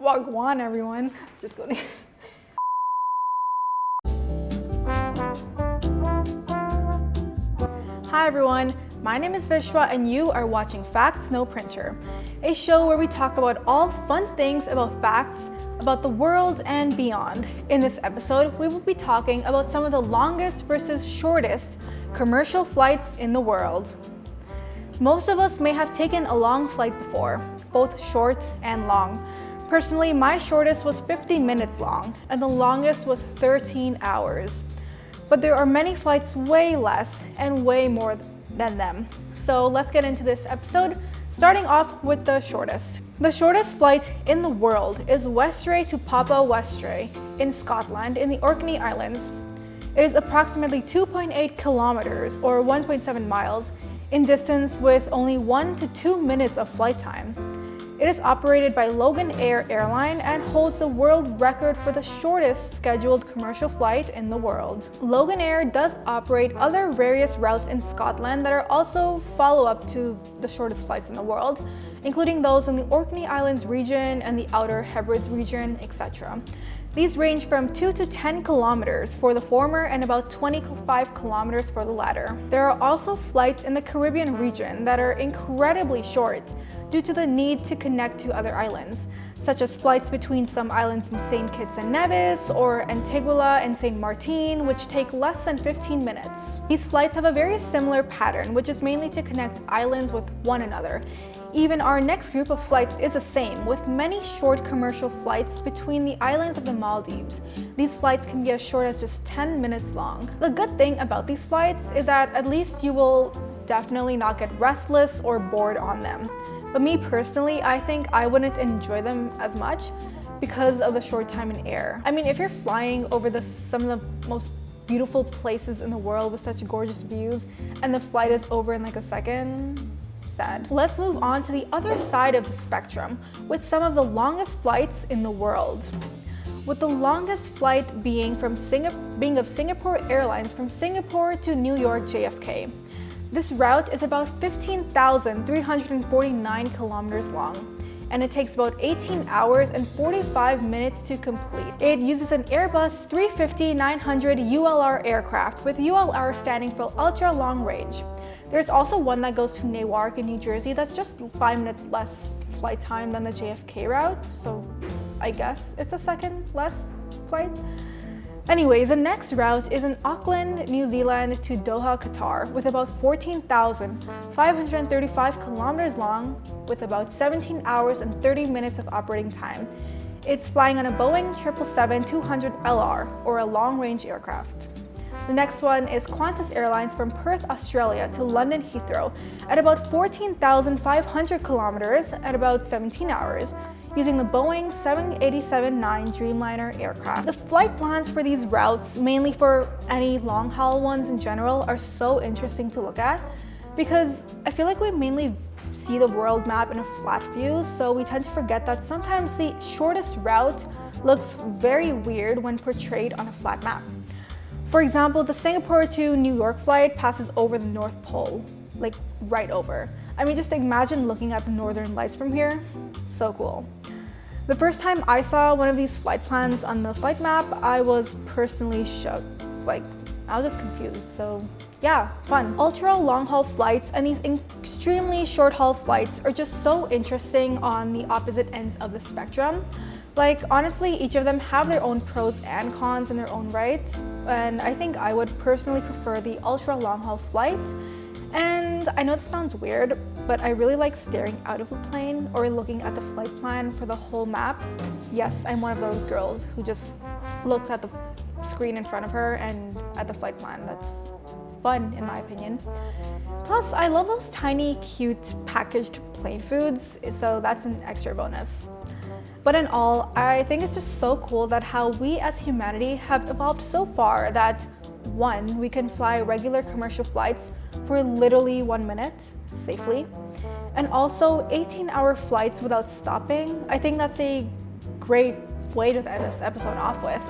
Wagwan, everyone. Just kidding. Hi everyone, my name is Vishwa and you are watching Facts No Printer, a show where we talk about all fun things about facts, about the world and beyond. In this episode, we will be talking about some of the longest versus shortest commercial flights in the world. Most of us may have taken a long flight before, both short and long. Personally, my shortest was 50 minutes long and the longest was 13 hours. But there are many flights way less and way more than them. So let's get into this episode, starting off with the shortest. The shortest flight in the world is Westray to Papa Westray in Scotland in the Orkney Islands. It is approximately 2.8 kilometers or 1.7 miles in distance with only 1 to 2 minutes of flight time. It is operated by Logan Air Airline and holds the world record for the shortest scheduled commercial flight in the world. Logan Air does operate other various routes in Scotland that are also follow-up to the shortest flights in the world, including those in the Orkney Islands region and the Outer Hebrides region, etc. These range from 2 to 10 kilometers for the former and about 25 kilometers for the latter. There are also flights in the Caribbean region that are incredibly short due to the need to connect to other islands, such as flights between some islands in St. Kitts and Nevis or Antigua and St. Martin, which take less than 15 minutes. These flights have a very similar pattern, which is mainly to connect islands with one another. Even our next group of flights is the same, with many short commercial flights between the islands of the Maldives. These flights can be as short as just 10 minutes long. The good thing about these flights is that at least you will definitely not get restless or bored on them. But me personally, I think I wouldn't enjoy them as much because of the short time in air. I mean, if you're flying over some of the most beautiful places in the world with such gorgeous views and the flight is over in like a second, sad. Let's move on to the other side of the spectrum with some of the longest flights in the world. With the longest flight being of Singapore Airlines from Singapore to New York JFK. This route is about 15,349 kilometers long, and it takes about 18 hours and 45 minutes to complete. It uses an Airbus 350-900 ULR aircraft, with ULR standing for ultra long range. There's also one that goes to Newark in New Jersey that's just 5 minutes less flight time than the JFK route, so I guess it's a second less flight. Anyways, the next route is in Auckland, New Zealand to Doha, Qatar, with about 14,535 kilometers long, with about 17 hours and 30 minutes of operating time. It's flying on a Boeing 777-200LR, or a long-range aircraft. The next one is Qantas Airlines from Perth, Australia to London Heathrow at about 14,500 kilometers at about 17 hours, using the Boeing 787-9 Dreamliner aircraft. The flight plans for these routes, mainly for any long-haul ones in general, are so interesting to look at because I feel like we mainly see the world map in a flat view, so we tend to forget that sometimes the shortest route looks very weird when portrayed on a flat map. For example, the Singapore to New York flight passes over the North Pole, like right over. I mean, just imagine looking at the Northern Lights from here. So cool. The first time I saw one of these flight plans on the flight map, I was personally shook. Like, I was just confused. So yeah, fun. Ultra long-haul flights and these extremely short-haul flights are just so interesting on the opposite ends of the spectrum. Like, honestly, each of them have their own pros and cons in their own right, and I think I would personally prefer the ultra long-haul flight. And I know this sounds weird, but I really like staring out of a plane or looking at the flight plan for the whole map. Yes, I'm one of those girls who just looks at the screen in front of her and at the flight plan. That's fun, in my opinion. Plus, I love those tiny, cute, packaged plane foods, so that's an extra bonus. But in all, I think it's just so cool that how we as humanity have evolved so far that, one, we can fly regular commercial flights for literally 1 minute safely, and also 18-hour flights without stopping. I think that's a great way to end this episode off with.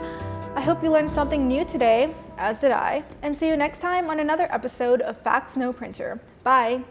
I hope you learned something new today, as did I, and see you next time on another episode of Facts No Printer. Bye!